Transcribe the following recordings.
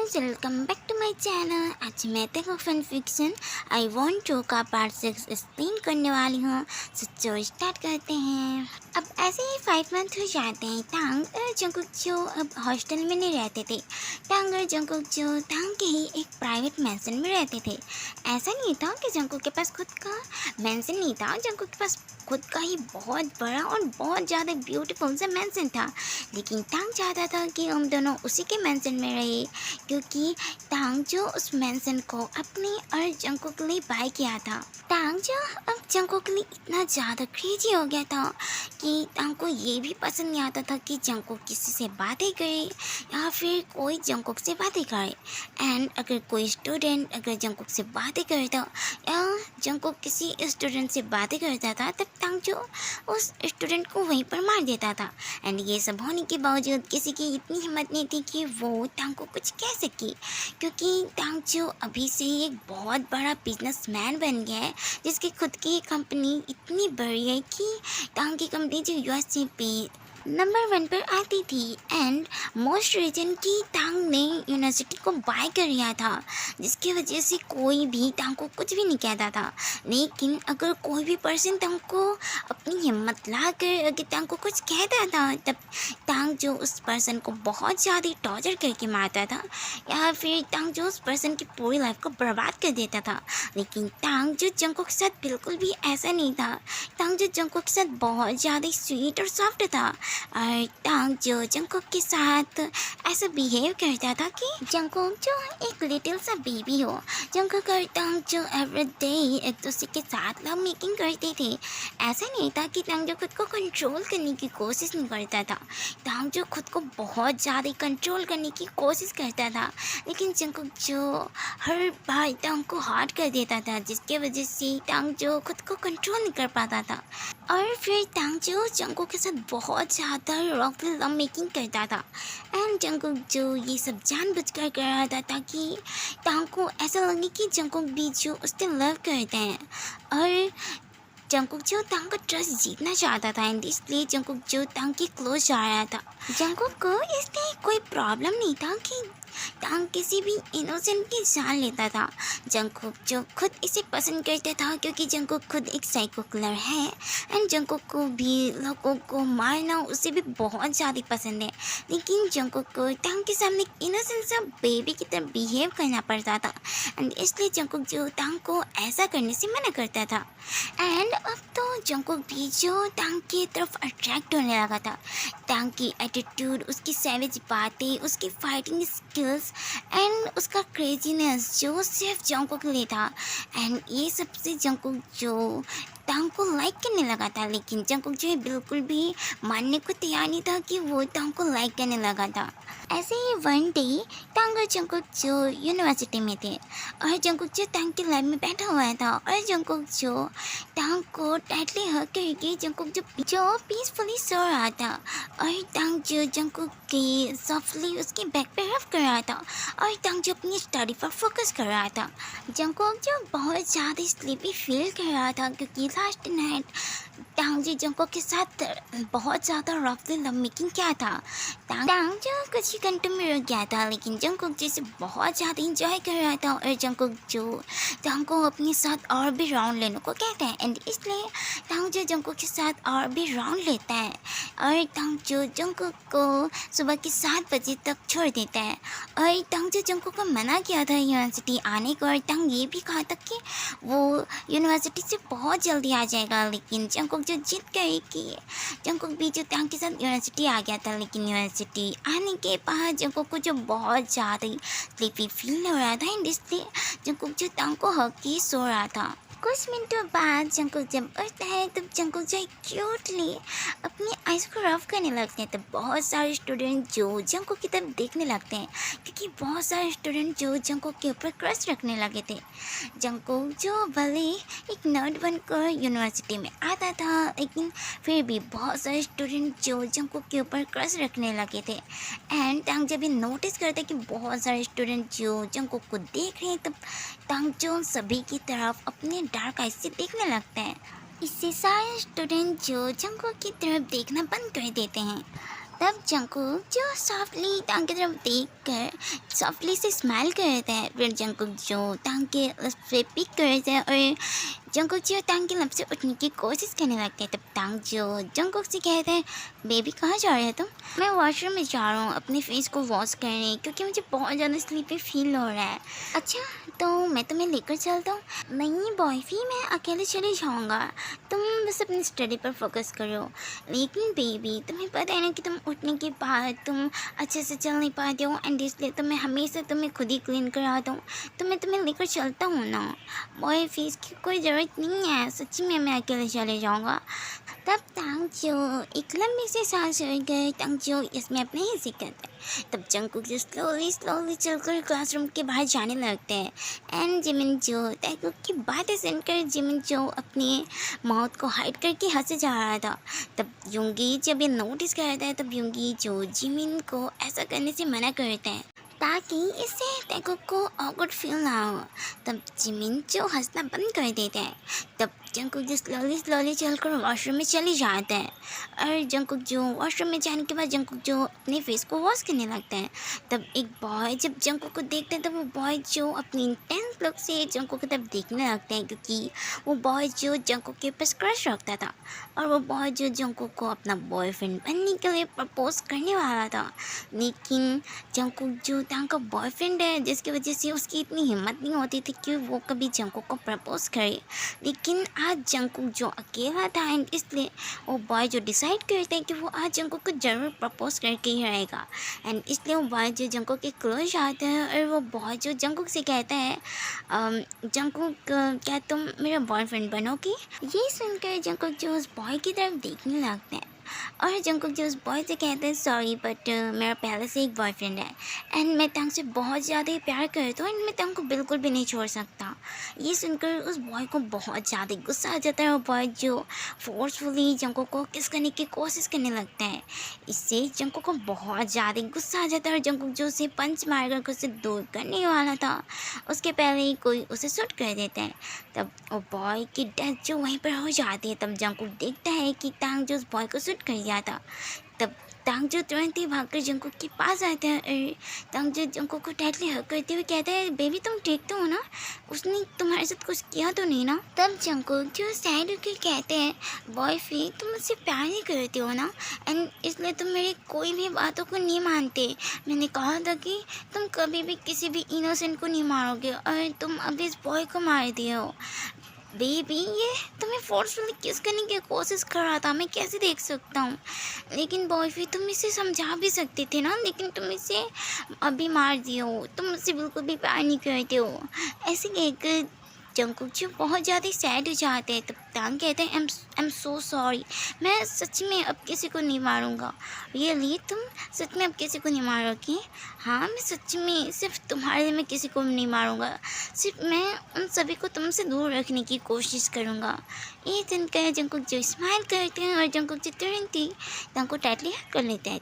Guys, welcome back to my channel. आज मैं तेको fan fiction I want to का पार्ट 6 एक्सप्लेन करने वाली हूँ। तो स्टार्ट करते हैं। अब ऐसे ही 5 मंथ हो जाते हैं। टांग और जंकुक जो अब हॉस्टल में नहीं रहते थे। टांग और जंकुक जो टांग के ही एक प्राइवेट मैंशन में रहते थे। ऐसा नहीं था कि जंकुक के पास खुद का मैंशन नहीं था। जंकुक के पास खुद का ही बहुत बड़ा और बहुत ज़्यादा ब्यूटीफुल सा मैंशन था। लेकिन टांग चाहता था कि हम दोनों उसी के मैंशन में रहे, क्योंकि टांग जो उस मैंशन को अपने और जंकुक के लिए बाय किया था। टांग जो अब जंकुक के लिए इतना ज़्यादा क्रेजी हो गया था कि टांग को ये भी पसंद नहीं आता था कि जंकुक किसी से बातें करे या फिर कोई जंकुक से बातें करे। एंड अगर कोई स्टूडेंट अगर जंकुक से बातें करता या जंकुक किसी स्टूडेंट से बातें करता था, तब टांग जो उस स्टूडेंट को वहीं पर मार देता था। एंड ये सब होने के बावजूद किसी की इतनी हिम्मत नहीं थी कि वो टांग को कुछ कह सके, क्योंकि टांग जो अभी से ही एक बहुत बड़ा बिजनेसमैन बन गया है, जिसकी खुद की कंपनी इतनी बड़ी है कि टांग की कंपनी जो यूएसए पे नंबर 1 पर आती थी। एंड मोस्ट रीजन की टांग ने यूनिवर्सिटी को बाय कर लिया था, जिसकी वजह से कोई भी टांग को कुछ भी नहीं कहता था। लेकिन अगर कोई भी पर्सन टांग को अपनी हिम्मत ला कर अगर टांग को कुछ कहता था, तब टांग जो उस पर्सन को बहुत ज़्यादा टॉर्चर करके मारता था या फिर टांग जो उस पर्सन की पूरी लाइफ को बर्बाद कर देता था। लेकिन टांग जो जंकुक के साथ बिल्कुल भी ऐसा नहीं था। टांग जो जंकुक के साथ बहुत ज़्यादा स्वीट और सॉफ्ट था। और टांग जो जंकुक के साथ ऐसा बिहेव करता था कि जंकुक जो एक लिटिल सा बेबी हो। जंकुक और टांग जो एवरीडे एक दूसरे के साथ लव मेकिंग करते थे। ऐसा नहीं था कि टांग जो खुद को कंट्रोल करने की कोशिश नहीं करता था। टांग जो खुद को बहुत ज़्यादा कंट्रोल करने की कोशिश करता था, लेकिन जंकुक जो हर बार टांग को हार्ट कर देता था, जिसके वजह से टांग जो खुद को कंट्रोल नहीं कर पाता था। और फिर टांग जो जंकुक के साथ बहुत ज़्यादा रॉकली लव मेकिंग करता था। एंड जंकुक जो ये सब जानबूझकर कर रहा था ताकि टांग को ऐसा लगे कि जंकुक भी जो उससे लव करते हैं। और जंकुक जो टांग का ट्रस्ट जीतना चाहता था, एंड इसलिए जंकुक जो टांग के क्लोज जा रहा था। जंकुक को इसलिए कोई प्रॉब्लम नहीं था कि टांग किसी भी इनोसेंट की जान लेता था। जंकुक जो खुद इसे पसंद करता था, क्योंकि जंकुक खुद एक साइको किलर है। एंड जंकुक को भी लोगों को मारना उसे भी बहुत ज़्यादा पसंद है। लेकिन जंकुक को टांग के सामने इनोसेंट सा बेबी की तरह बिहेव करना पड़ता था, एंड इसलिए जंकुक जो टांग को ऐसा करने से मना करता था। एंड अब तो जंकुक भी जो टांग की तरफ अट्रैक्ट होने लगा था। टांग की एटीट्यूड, उसकी सैवेज बातें, उसकी फाइटिंग स्किल्स एंड उसका क्रेजीनेस जो सिर्फ जंकुक के लिए था। एंड ये सबसे जंकुक जो टांग को लाइक करने लगा था। लेकिन जंकुक जो है बिल्कुल भी मानने को तैयार नहीं था कि वो टांग को लाइक करने लगा था। ऐसे ही वन डे टांग और जंकुक जो यूनिवर्सिटी में थे, और जंकुक जो टांग के लैब में बैठा हुआ था, और जंकुक जो टांग को टाइटली हग करके जंकुक जो पीसफुली सो रहा था। और टांग जो जंकुक के सॉफ्टली उसके बैक पे रफ कर रहा था, और टांग जो अपनी स्टडी पर फोकस कर रहा था। जंकुक जो बहुत ज़्यादा स्लीपी फील कर रहा था, क्योंकि लास्ट नाइट टांग जो जंकुक के साथ बहुत ज़्यादा रफली लव मेकिंग किया था। टांग जो कुछ ही घंटों में रुक गया था, लेकिन जंकुक जैसे बहुत ज़्यादा इंजॉय कर रहा था। और जंकुक जो टांग को अपने साथ और भी राउंड लेने को कहता है, एंड इसलिए टांग जो जंकुक के साथ और भी राउंड लेता है। और टांग जो जंकुक को सुबह के 7 बजे तक छोड़ देता है। और टांग जो जंकुक को मना किया था यूनिवर्सिटी आने को, और टांग ये भी कहा था कि वो यूनिवर्सिटी से बहुत जल्दी आ जाएगा। लेकिन जंकुक जो जिद गई कि जंकुक भी जो टांग के साथ यूनिवर्सिटी आ गया था। लेकिन यूनिवर्सिटी आने के बाद जंकुक को जो बहुत ज़्यादा स्लीपी फील हो रहा था, एंड इसलिए जंकुक जो टांग को हग के सो रहा था। कुछ मिनटों बाद जंकुक जब उठता है, तब जंकुक जो क्यूटली अपनी आइज को रफ करने लगते हैं। तब बहुत सारे स्टूडेंट जो जंकुक की तरफ देखने लगते हैं, क्योंकि बहुत सारे स्टूडेंट जो जंकुक के ऊपर क्रश रखने लगे थे। जंकुक जो भले एक नर्ड बनकर यूनिवर्सिटी में आता था, लेकिन फिर भी बहुत सारे स्टूडेंट जो जंकुक के ऊपर क्रश रखने लगे थे। एंड टांग जब भी नोटिस करते कि बहुत सारे स्टूडेंट जो जंकुक को देख रहे हैं, तब टांग जो सभी की तरफ अपने डार्क आइज से देखने लगता है। इससे सारे स्टूडेंट जो जंकुक की तरफ देखना बंद कर देते हैं। तब जंकुक जो सॉफ्टली टांग की तरफ देख कर सॉफ्टली से स्माइल कर देता है। फिर जंकुक जो टांग के लिप्स पे पिक कर देता है और जंकुक जो टांग के लिप्स से उठने की कोशिश करने लगते हैं। तब टांग जो जंकुक से कहते हैं, बेबी कहाँ जा रहे हो तुम? मैं वॉशरूम में जा रहा हूँ अपने फेस को वॉश करने, क्योंकि मुझे बहुत ज़्यादा स्लीपी फील हो रहा है। अच्छा, तो मैं तुम्हें लेकर चलता हूँ। नहीं बॉयफ्री, मैं अकेले चले जाऊँगा, तुम बस अपनी स्टडी पर फोकस करो। लेकिन बेबी, तुम्हें पता है ना कि तुम उठने के बाद तुम अच्छे से चल नहीं पाते हो, एंड इसलिए तो मैं हमेशा तुम्हें खुद ही क्लीन कराता हूँ, तो मैं तुम्हें लेकर चलता हूँ ना। बॉय फीस की कोई ज़रूरत नहीं है, सच्ची में मैं अकेले चले जाऊँगा। तब टांग जो एक लंबी सी सांस छोड़ गए। टांग जो इसमें अपने ही से कहते हैं। तब जंकुक जो स्लोली स्लोली चलकर क्लासरूम के बाहर जाने लगते हैं। एंड जिमिन जो टांगकुक की बातें सुनकर जिमिन जो अपने माउथ को हाइड करके हंसे जा रहा था। तब युंगी जब ये नोटिस करता है, तब युंगी जो जिमिन को ऐसा करने से मना करते हैं ताकि इससे टांगकुक को ऑकवर्ड फील ना हो। तब जिमिन जो हंसना बंद कर देते हैं। तब जंकुक जो स्लोली स्लोली चलकर वॉशरूम में चले जाते हैं। और जंकुक जो वॉशरूम में जाने के बाद जंकुक जो अपने फेस को वॉश करने लगते हैं। तब एक बॉय जब जंकुक को देखते हैं, तब वो बॉय जो अपनी इंटेंस लुक से जंकुक की तरफ देखने लगते हैं, क्योंकि वो बॉय जो जंकुक के पास क्रश रखता था और वो बॉय जो जंकुक को अपना बॉयफ्रेंड बनने के लिए प्रपोज करने वाला था। लेकिन जंकुक जो टांग का बॉयफ्रेंड है, जिसकी वजह से उसकी इतनी हिम्मत नहीं होती थी कि वो कभी जंकुक को प्रपोज करे। लेकिन आज जंकुक जो अकेला था, एंड इसलिए वो बॉय जो डिसाइड करते हैं कि वो आज जंकुक को ज़रूर प्रपोज करके ही रहेगा। एंड इसलिए वो बॉय जो जंकुक के क्लोज आते हैं और वो बॉय जो जंकुक से कहता है, जंकुक क्या तुम मेरा बॉयफ्रेंड बनोगी? ये सुनकर जंकुक जो उस बॉय की तरफ देखने लगते हैं और जंकुक जो उस बॉय से कहते हैं, सॉरी बट मेरा पहले से एक बॉयफ्रेंड है एंड मैं टांग से बहुत ज़्यादा ही प्यार करता हूँ एंड मैं टांग को बिल्कुल भी नहीं छोड़ सकता। ये सुनकर उस बॉय को बहुत ज़्यादा गुस्सा आ जाता है। वो बॉय जो फोर्सफुली जंकुक को किस करने की कोशिश करने लगता है। इससे जंकुक को बहुत ज़्यादा गुस्सा आ जाता है और जंकुक जो उसे पंच मारकर उसे दूर करने वाला था, उसके पहले ही कोई उसे शूट कर देता है। तब वो बॉय की डेथ जो वहीं पर हो जाती है। तब जंकुक देखता है कि टांग जो उस बॉय को शूट कर दिया था। तब टांग जो तुरंत ही भागकर जंकुक के पास आता है और टांग जो जंकुक को टाइटली हग करते हुए कहता है, बेबी तुम ठीक तो हो ना? उसने तुम्हारे साथ कुछ किया तो नहीं ना? तब जंकुक जो सैड होकर कहते हैं, बॉयफ्रेंड तुम मुझसे प्यार नहीं करते हो ना, एंड इसलिए तुम मेरी कोई भी बातों को नहीं मानते। मैंने कहा था कि तुम कभी भी किसी भी इनोसेंट को नहीं मारोगे और तुम अभी इस बॉय को मार दिए हो। बेबी ये तुम्हें फोर्सफुली किस करने की कोशिश कर रहा था, मैं कैसे देख सकता हूँ? लेकिन बॉयफ्रेंड तुम इसे समझा भी सकते थे ना, लेकिन तुम इसे अभी मार दिए हो, तुम मुझसे बिल्कुल भी प्यार नहीं करते हो। ऐसे कहकर जंकुक जो बहुत ज़्यादा सैड हो जाते हैं। तब टांग कहते हैं, आई एम सो सॉरी, मैं सच में अब किसी को नहीं मारूंगा। रियली तुम सच में अब किसी को नहीं मारोगी? हाँ मैं सच में सिर्फ तुम्हारे लिए मैं किसी को नहीं मारूंगा, सिर्फ मैं उन सभी को तुमसे दूर रखने की कोशिश करूंगा। ये सुनकर जंकुक जो स्माइल करते हैं और जंकुक जो तुरंत ही टांग को टाइटली हग कर लेते हैं।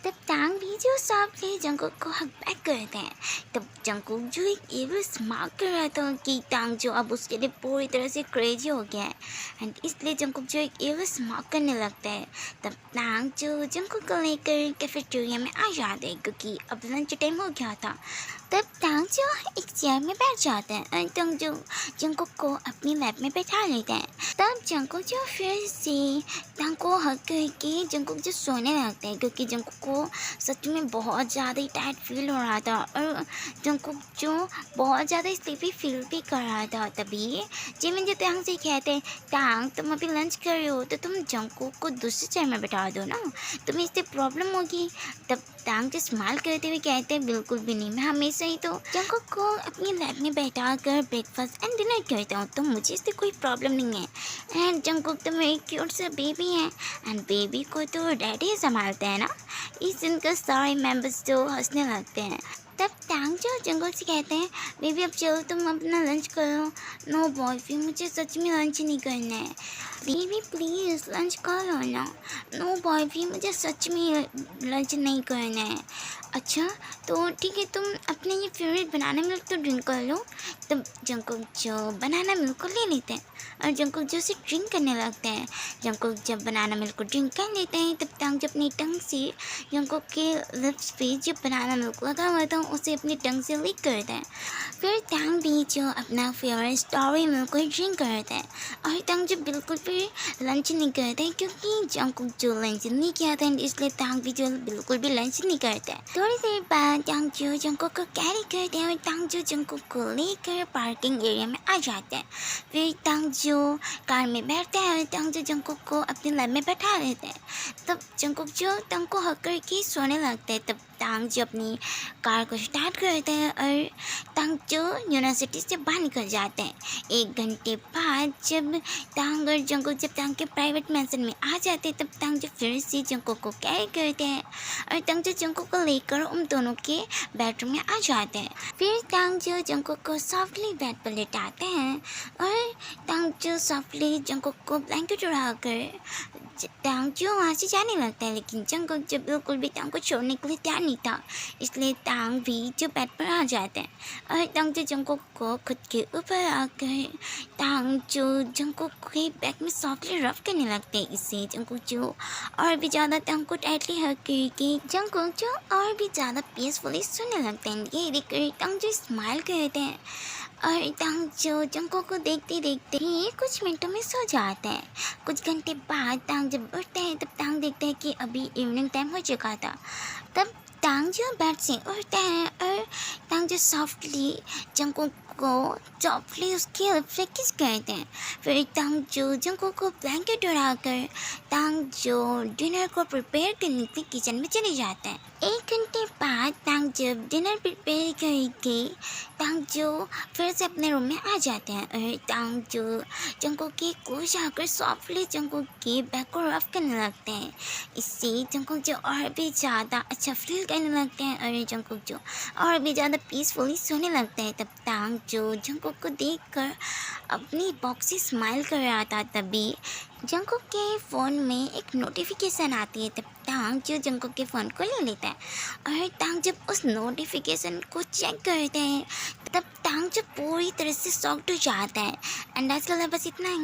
तब टांग भी जो सॉफ्टली जंकुक को हग बैक करते हैं। तब जंकुक जो एक एविल स्मार्ट कर रहा था कि टांग जो अब उसके लिए पूरी तरह से क्रेजी हो गया है एंड इसलिए जंकुक जो एक एविल स्मार्ट करने लगता है। तब टांग जो जंकुक को लेकर कैफेटेरिया में आ जाते हैं, क्योंकि अब लंच टाइम हो गया था। तब टांग जो एक चेयर में बैठ जाता है और टांग जो जंकुक को अपनी लैब में बैठा लेता है। तब जंकुक जो फिर से टांग को हग करके जंकुक जो सोने लगता है, क्योंकि जंकुक को सच में बहुत ज़्यादा ही टायर्ड फील हो रहा था और जंकुक जो बहुत ज़्यादा स्लीपी फील भी कर रहा था। तभी जिमिन जो टांग से कहते हैं, टांग तुम अभी लंच कर रहे हो तो तुम जंकुक को दूसरी चेयर में बैठा दो ना, तुम्हें इससे प्रॉब्लम होगी। तब टांग जो स्माइल करते हुए कहते हैं, बिल्कुल भी नहीं, मैं हमेशा ही तो जंकुक को अपनी लैब में बैठा कर ब्रेकफास्ट एंड डिनर करता हूँ, तो मुझे इससे कोई प्रॉब्लम नहीं है। एंड जंकुक तो मेरी क्यूट सा बेबी है एंड बेबी को तो डैडी संभालते हैं ना। इस दिन का सारे मेंबर्स जो हंसने लगते हैं। तब टांग जो जंकुक से कहते हैं, बेबी अब चलो तुम अपना लंच करो। नो बॉयफ्रेंड मुझे सच में लंच नहीं करना है, बेबी प्लीज़ लंच कर लो ना। नो बॉयफ्रेंड मुझे सच में लंच नहीं करना है। अच्छा, तो ठीक है, तुम अपने ये फेवरेट बनाना मिल्क तो ड्रिंक कर लो। तब जंकुक जो बनाना मिल्क को ले लेते हैं और जंकुक जो उसे ड्रिंक करने लगते हैं। जंकुक जब बनाना मिल्क को ड्रिंक कर लेते हैं तब टांग जो अपनी टंग से जंकुक के लिप्स पे जो बनाना मिल्क लगा हुआ था उसे अपनी टंग से लिक करते हैं। फिर टांग भी जो अपना फेवरेट स्ट्रॉबेरी मिल्क को ड्रिंक करते हैं और टांग जो बिल्कुल फिर लंच नहीं करते क्योंकि जंकुक जो लंच नहीं किया था इसलिए टांग भी जो बिल्कुल भी लंच नहीं करते। थोड़ी देर बाद टांग जो जंकुक को कैरी करते हैं और टांग जो जंकुक को लेकर पार्किंग एरिया में आ जाते हैं। फिर टांग जो कार में बैठते हैं और टांग जो जंकुक को अपने लैब में बैठा लेते हैं। तब जंकुक जो टांग को हक करके सोने लगते हैं। तब टांग जो अपनी कार को स्टार्ट करते हैं और टांग जो यूनिवर्सिटी से बाहर निकल जाते हैं। 1 घंटे बाद जब टांग और जंकुक जब टांग के प्राइवेट मैंशन में आ जाते हैं तब टांग जो फिर से जंकुक को कैरी करते हैं और टांग जो जंकुक को लेकर उन दोनों के बेडरूम में आ जाते हैं। फिर टांग जो जंकुक को सॉफ्टली बेड पर लेटाते हैं और टांग जो सॉफ्टली जंकुक को ब्लैंकेट उड़ाकर टांग जो वहाँ से जाने लगता है। लेकिन जंकुक जो बिल्कुल भी टांग को छोड़ने के लिए तैयार नहीं था इसलिए टांग भी जो बेड पर आ जाते हैं और टांग जो जंकुक को खुद के ऊपर आकर टांग जो जंकुक के बैक में सॉफ्टली रफ करने लगते हैं। इससे जंकुक जो और भी ज़्यादा टांग को टाइटली हग करके जंकुक जो और भी ज़्यादा पीसफुली सोने लगते हैं। ये देखकर टांग जो स्माइल करते हैं और टांग जो जंकुक को देखते देखते ही कुछ मिनटों में सो जाते हैं। कुछ घंटे बाद टांग जब उठते हैं तब टांग देखते हैं कि अभी इवनिंग टाइम हो चुका था। तब टांग जो बेड से उठते हैं और टांग जो सॉफ्टली जंकुक को सॉफ्टली उसके लिप्स पे किस करते हैं। फिर टांग जो जंकुक को ब्लैंकेट उड़ाकर टांग जो डिनर को प्रिपेयर करने के किचन में चले जाते हैं। 1 घंटे बाद टांग जब डिनर प्रिपेयर करके टांग जो फिर से अपने रूम में आ जाते हैं और टांग जो जंकुक के क्लोज आकर सॉफ्टली जंकुक के बैक को रफ करने लगते हैं। इससे जंकुक जो और भी ज़्यादा अच्छा फील करने लगते हैं और जंकुक जो और भी ज़्यादा पीसफुली सोने लगते हैं। तब टांग जो जंकुक को देखकर अपनी बॉक्स से स्माइल कर रहा था तभी जंकुक के फ़ोन में एक नोटिफिकेशन आती है। तब टांग जो जंकुक के फ़ोन को ले लेता है और टांग जब उस नोटिफिकेशन को चेक करते हैं तब टांग जो पूरी तरह से शॉक्ड हो जाता है। एंड आज के लिए बस इतना ही।